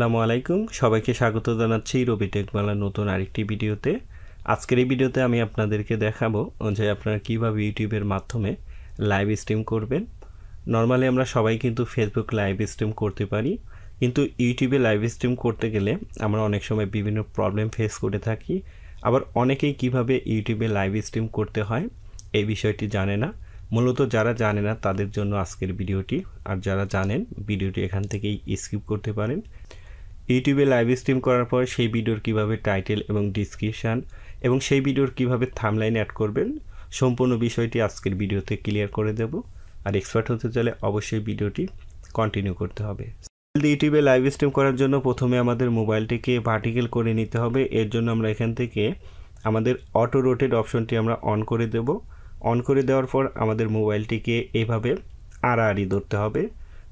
আসসালামু আলাইকুম সবাইকে স্বাগত জানাচ্ছি রবি টেক বাংলার নতুন আরেকটি ভিডিওতে। আজকের এই ভিডিওতে আমি আপনাদেরকে দেখাবো যে আপনারা কিভাবে ইউটিউবের মাধ্যমে লাইভ স্ট্রিম করবেন। নরমালি আমরা সবাই কিন্তু ফেসবুক লাইভ স্ট্রিম করতে পারি, কিন্তু ইউটিউবে লাইভ স্ট্রিম করতে গেলে আমরা অনেক সময় বিভিন্ন প্রবলেম ফেস করে থাকি। আবার অনেকেই কিভাবে ইউটিউবে লাইভ স্ট্রিম করতে হয় এই বিষয়টি জানে না। মূলত যারা জানে না তাদের জন্য আজকের ভিডিওটি, আর যারা জানেন ভিডিওটি এখান থেকেই স্কিপ করতে পারেন। ইউটিউবে লাইভ স্ট্রিম করার পর সেই ভিডিওর কিভাবে টাইটেল এবং ডিসক্রিপশান এবং সেই ভিডিওর কিভাবে থাম্বনেইল অ্যাড করবেন সম্পূর্ণ বিষয়টি আজকের ভিডিওতে ক্লিয়ার করে দেব। আর এক্সপার্ট হতে চাইলে অবশ্যই ভিডিওটি কন্টিনিউ করতে হবে। ইউটিউবে লাইভ স্ট্রিম করার জন্য প্রথমে আমাদের মোবাইলটিকে ভার্টিক্যাল করে নিতে হবে। এর জন্য আমরা এখান থেকে আমাদের অটো রোটেট অপশনটি আমরা অন করে দেব। অন করে দেওয়ার পর আমাদের মোবাইলটিকে এভাবে আড়াআড়ি ধরতে হবে।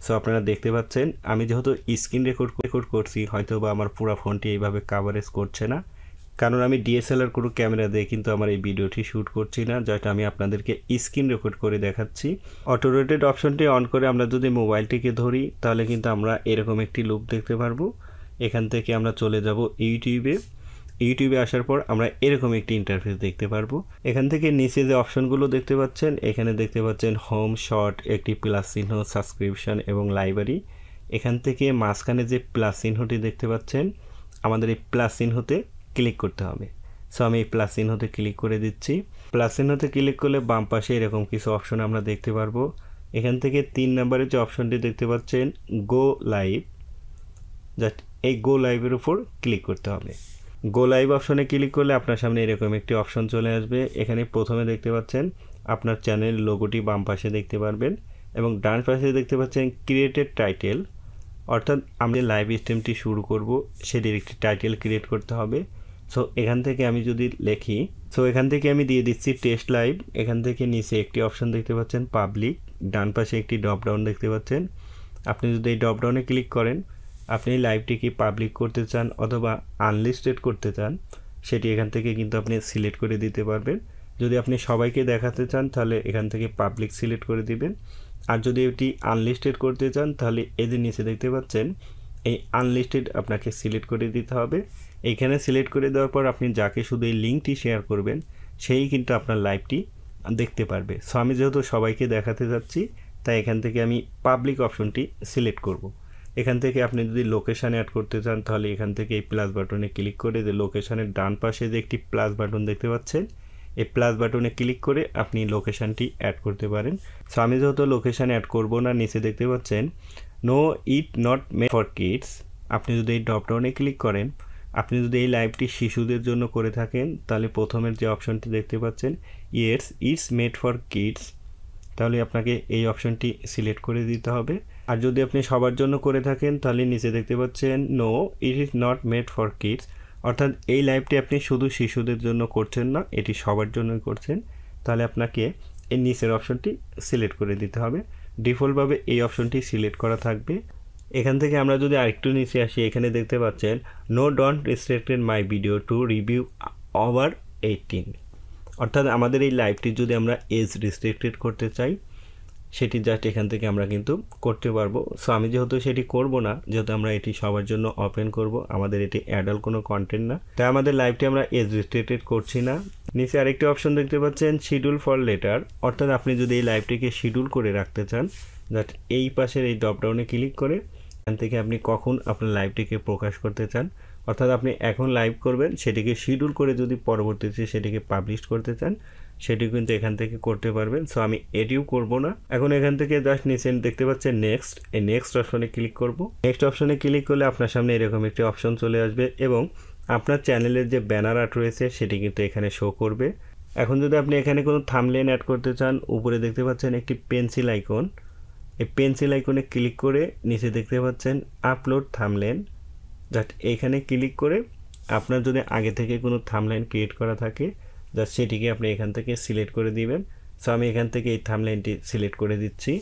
সো আপনারা দেখতে পাচ্ছেন আমি যেহেতু স্ক্রিন রেকর্ড করছি, হয়তো বা আমার পুরো ফোনটি এইভাবে কাভারেজ করছে না, কারণ আমি ডিএসএলআর কোনো ক্যামেরা দিয়ে কিন্তু আমার এই ভিডিওটি শ্যুট করছি না, যেটা আমি আপনাদেরকে স্ক্রিন রেকর্ড করে দেখাচ্ছি। অটো রোটেট অপশনটি অন করে আমরা যদি মোবাইলটিকে ধরি তাহলে কিন্তু আমরা এরকম একটি লুপ দেখতে পারবো। এখান থেকে আমরা চলে যাব ইউটিউবে আসার পর আমরা এরকম একটি ইন্টারফেস দেখতে পারবো। এখান থেকে নিচে যে অপশনগুলো দেখতে পাচ্ছেন, এখানে দেখতে পাচ্ছেন হোম, শর্ট, একটি প্লাস চিহ্ন, সাবস্ক্রিপশন এবং লাইব্রেরি। এখান থেকে মাঝখানে যে প্লাস চিহ্নটি দেখতে পাচ্ছেন, আমাদের এই প্লাস চিহ্নতে ক্লিক করতে হবে। সো আমি এই প্লাস চিহ্নতে ক্লিক করে দিচ্ছি। প্লাস চিহ্নতে ক্লিক করলে বাম পাশে এরকম কিছু অপশন আমরা দেখতে পারবো। এখান থেকে 3 নম্বরে যে অপশনটি দেখতে পাচ্ছেন গো লাইভ, জাস্ট এই গো লাইভের উপর ক্লিক করতে হবে। গো লাইভ অপশনে ক্লিক করলে আপনার সামনে এরকম একটি অপশন চলে আসবে। এখানে প্রথমে দেখতে পাচ্ছেন আপনার চ্যানেল লোগোটি বাম পাশে দেখতে পারবেন এবং ডান পাশে দেখতে পাচ্ছেন ক্রিয়েটেড টাইটেল, অর্থাৎ আমরা লাইভ স্ট্রিমটি শুরু করব সেটির একটি টাইটেল ক্রিয়েট করতে হবে। সো এখান থেকে আমি যদি লিখি, সো এখান থেকে আমি দিয়ে দিচ্ছি টেস্ট লাইভ। এখান থেকে নিচে একটি অপশন দেখতে পাচ্ছেন পাবলিক, ডান পাশে একটি ড্রপ ডাউন দেখতে পাচ্ছেন। আপনি যদি এই ড্রপ ডাউনে ক্লিক করেন, আপনি লাইভটিকে পাবলিক করতে চান অথবা আনলিস্টেড করতে চান, সেটি এখান থেকে কিন্তু আপনি সিলেক্ট করে দিতে পারবেন। যদি আপনি সবাইকে দেখাতে চান তাহলে এখান থেকে পাবলিক সিলেক্ট করে দিবেন, আর যদি এটি আনলিস্টেড করতে চান তাহলে এই যে নিচে দেখতে পাচ্ছেন এই আনলিস্টেড আপনাকে সিলেক্ট করে দিতে হবে। এইখানে সিলেক্ট করে দেওয়ার পর আপনি যাকে শুধু এই লিঙ্কটি শেয়ার করবেন সেই কিন্তু আপনার লাইভটি দেখতে পারবে। সো আমি যেহেতু সবাইকে দেখাতে যাচ্ছি তাই এখান থেকে আমি পাবলিক অপশনটি সিলেক্ট করব। এখান থেকে আপনি যদি লোকেশান অ্যাড করতে চান তাহলে এখান থেকে এই প্লাস বাটনে ক্লিক করে যে লোকেশানের ডান পাশে যে একটি প্লাস বাটন দেখতে পাচ্ছেন, এই প্লাস বাটনে ক্লিক করে আপনি লোকেশানটি অ্যাড করতে পারেন। সো আমি যেহেতু লোকেশান অ্যাড করব না, নিচে দেখতে পাচ্ছেন no it not made for kids. আপনি যদি এই ড্রপডাউনে ক্লিক করেন, আপনি যদি এই লাইভটি শিশুদের জন্য করে থাকেন তাহলে প্রথমের যে অপশনটি দেখতে পাচ্ছেন yes it's made for kids, তাহলে আপনাকে এই অপশনটি সিলেক্ট করে দিতে হবে। আর যদি আপনি সবার জন্য করে থাকেন তাহলে নিচে দেখতে পাচ্ছেন no it is not made for kids, অর্থাৎ এই লাইভটি আপনি শুধু শিশুদের জন্য করছেন না, এটি সবার জন্যই করছেন, তাহলে আপনাকে এই নিচের অপশনটি সিলেক্ট করে দিতে হবে। ডিফল্টভাবে এই অপশনটি সিলেক্ট করা থাকবে। এখান থেকে আমরা যদি আরেকটু নিচে আসি, এখানে দেখতে পাচ্ছেন no don't restricted my video to review over 18, অর্থাৎ আমাদের এই লাইভটি যদি আমরা এজ রেস্ট্রিক্টেড করতে চাই সেটি জাস্ট এখান থেকে আমরা কিন্তু করতে পারবো। সো আমি যেহেতু সেটি করব না, যেহেতু আমরা এটি সবার জন্য ওপেন করব, আমাদের এটি অ্যাডাল্ট কোনো কন্টেন্ট না, তাই আমাদের লাইভটি আমরা এজ রেস্ট্রিক্টেড করছি না। নিচে আরেকটি অপশন দেখতে পাচ্ছেন শিডিউল ফর লেটার, অর্থাৎ আপনি যদি এই লাইভটিকে শিডিউল করে রাখতে চান, জাস্ট এই পাশের এই ড্রপডাউনে ক্লিক করে এখান থেকে আপনি কখন আপনার লাইভটিকে প্রকাশ করতে চান, অর্থাৎ আপনি এখন লাইভ করবেন সেটিকে শিডিউল করে যদি পরবর্তীতে সেটিকে পাবলিশ করতে চান সেটি কিন্তু এখান থেকে করতে পারবেন। সো আমি এটিও করব না। এখন এখান থেকে জাস্ট নিচে দেখতে পাচ্ছেন নেক্সট, এই নেক্সট অপশনে ক্লিক করব। নেক্সট অপশনে ক্লিক করলে আপনার সামনে এরকম একটি অপশন চলে আসবে এবং আপনার চ্যানেলের যে ব্যানার আর্ট রয়েছে সেটি কিন্তু এখানে শো করবে। এখন যদি আপনি এখানে কোনো থাম্বনেইল অ্যাড করতে চান, উপরে দেখতে পাচ্ছেন একটি পেন্সিল আইকন, এই পেন্সিল আইকনে ক্লিক করে নিচে দেখতে পাচ্ছেন আপলোড থাম্বনেইল, জাস্ট এইখানে ক্লিক করে আপনার যদি আগে থেকে কোনো থাম্বনেইল ক্রিয়েট করা থাকে জাস্ট সেটিকে আপনি এখান থেকে সিলেক্ট করে দিবেন। সো আমি এখান থেকে এই থাম্বনেইলটি সিলেক্ট করে দিচ্ছি।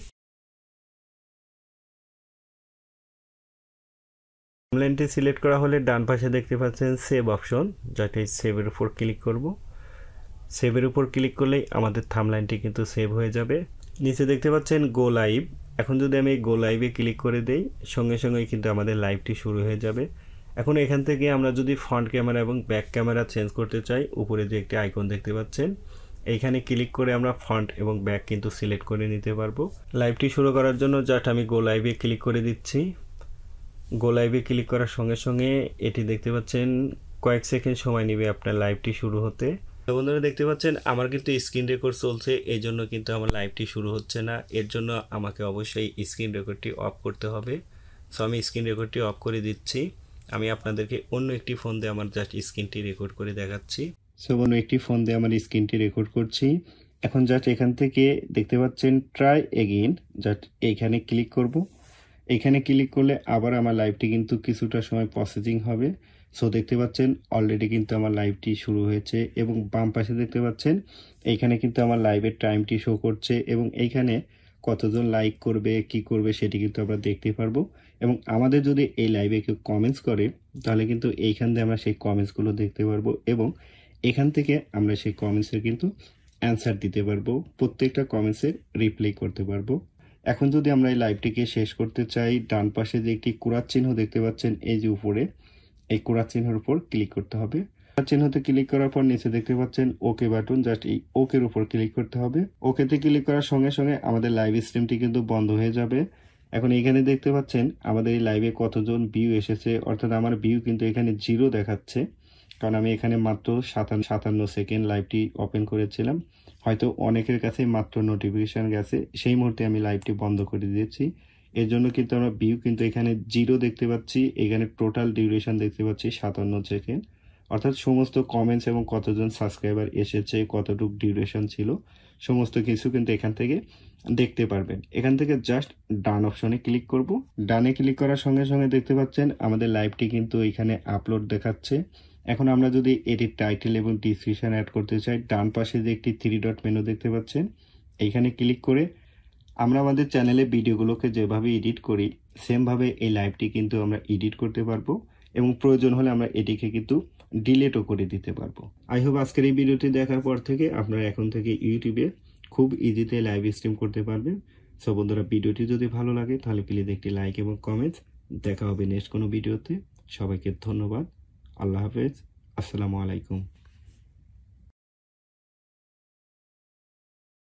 থাম্বনেইলটি সিলেক্ট করা হলে ডান পাশে দেখতে পাচ্ছেন সেভ অপশন, জাস্ট এই সেভের উপর ক্লিক করব। সেভের উপর ক্লিক করলেই আমাদের থাম্বনেইলটি কিন্তু সেভ হয়ে যাবে। নিচে দেখতে পাচ্ছেন গো লাইভ, এখন যদি আমি গো লাইভে ক্লিক করে দেই সঙ্গে সঙ্গে কিন্তু আমাদের লাইভটি শুরু হয়ে যাবে। এখন এখান থেকে আমরা যদি ফ্রন্ট ক্যামেরা এবং ব্যাক ক্যামেরা চেঞ্জ করতে চাই, উপরে যে একটি আইকন দেখতে পাচ্ছেন এইখানে ক্লিক করে আমরা ফ্রন্ট এবং ব্যাক কিন্তু সিলেক্ট করে নিতে পারবো। লাইভটি শুরু করার জন্য জাস্ট আমি গো লাইভে ক্লিক করে দিচ্ছি। গো লাইভে ক্লিক করার সঙ্গে সঙ্গে এটি দেখতে পাচ্ছেন কয়েক সেকেন্ড সময় নেবে আপনার লাইভটি শুরু হতে। তো বন্ধুরা দেখতে পাচ্ছেন আমার কিন্তু স্ক্রিন রেকর্ড চলছে, এই জন্য কিন্তু আমার লাইভটি শুরু হচ্ছে না। এর জন্য আমাকে অবশ্যই স্ক্রিন রেকর্ডটি অফ করতে হবে। সো আমি স্ক্রিন রেকর্ডটি অফ করে দিচ্ছি। আমি আপনাদেরকে অন্য একটি ফোন দিয়ে আমার জাস্ট স্ক্রিনটি রেকর্ড করে দেখাচ্ছি। সো অন্য একটি ফোন দিয়ে আমার স্ক্রিনটি রেকর্ড করছি। এখন জাস্ট এখান থেকে দেখতে পাচ্ছেন ট্রাই এগেইন, জাস্ট এইখানে ক্লিক করব। এইখানে ক্লিক করলে আবার আমার লাইভটি কিন্তু কিছুটা সময় প্রসেসিং হবে। সো দেখতে পাচ্ছেন অলরেডি কিন্তু আমার লাইভটি শুরু হয়েছে এবং বাম পাশে দেখতে পাচ্ছেন এইখানে কিন্তু আমার লাইভের টাইমটি শো করছে এবং এইখানে কতজন লাইক করবে কি করবে সেটি কিন্তু আমরা দেখতে পারবো। এবং আমাদের যদি এই লাইভে কেউ কমেন্টস করে তাহলে কিন্তু এইখান থেকে আমরা সেই কমেন্টসগুলো দেখতে পারবো এবং এখান থেকে আমরা সেই কমেন্টসের কিন্তু অ্যান্সার দিতে পারবো, প্রত্যেকটা কমেন্টসের রিপ্লাই করতে পারবো। এখন যদি আমরা এই লাইভটিকে শেষ করতে চাই, ডান পাশে যে একটি কুড়ার চিহ্ন দেখতে পাচ্ছেন এই যে উপরে, এই কুড়ার চিহ্নের উপর ক্লিক করতে হবে। কুড়ার চিহ্নতে ক্লিক করার পর নিচে দেখতে পাচ্ছেন ওকে বাটন, জাস্ট এই ওকের উপর ক্লিক করতে হবে। ওকেতে ক্লিক করার সঙ্গে সঙ্গে আমাদের লাইভ স্ট্রিমটি কিন্তু বন্ধ হয়ে যাবে। এখন এখানে দেখতে পাচ্ছেন আমাদের এই লাইভে কতজন ভিউ এসেছে, অর্থাৎ আমার ভিউ কিন্তু এখানে 0 দেখাচ্ছে, কারণ আমি এখানে মাত্র 57 সেকেন্ড লাইভটি ওপেন করেছিলাম। হয়তো অনেকের কাছে মাত্র নোটিফিকেশন গেছে, সেই মুহূর্তে আমি লাইভটি বন্ধ করে দিয়েছি। এর জন্য কিন্তু আমরা ভিউ কিন্তু এখানে 0 দেখতে পাচ্ছি। এখানে টোটাল ডিউরেশন দেখতে পাচ্ছি 57 সেকেন্ড, অর্থাৎ সমস্ত কমেন্টস এবং কতজন সাবস্ক্রাইবার এসেছে, কতটুকু ডিউরেশন ছিল, সমস্ত কিছু কিন্তু এখান থেকে দেখতে পারবেন। এখান থেকে জাস্ট ডান অপশনে ক্লিক করব। ডানে ক্লিক করার সঙ্গে সঙ্গে দেখতে পাচ্ছেন আমাদের লাইভটি কিন্তু এখানে আপলোড দেখাচ্ছে। এখন আমরা যদি এটির টাইটেল এবং ডিসক্রিপশন অ্যাড করতে চাই, ডান পাশে যে একটি 3 ডট মেনু দেখতে পাচ্ছেন এইখানে ক্লিক করে আমরা আমাদের চ্যানেলে ভিডিওগুলোকে যেভাবে এডিট করি সেমভাবে এই লাইভটি কিন্তু আমরা এডিট করতে পারবো এবং প্রয়োজন হলে আমরা এটিকে কিন্তু ডিলিটও করে দিতে পারবো। আই হোপ আজকের এই ভিডিওটি দেখার পর থেকে আপনারা এখন থেকে ইউটিউবে খুব ইজিতে লাইভ স্ট্রিম করতে পারবেন। সো বন্ধুরা, ভিডিওটি যদি ভালো লাগে তাহলে প্লিজ একটি লাইক এবং কমেন্টস। দেখা হবে নেক্সট কোনো ভিডিওতে। সবাইকে ধন্যবাদ। আল্লাহ হাফেজ। আসসালামু আলাইকুম।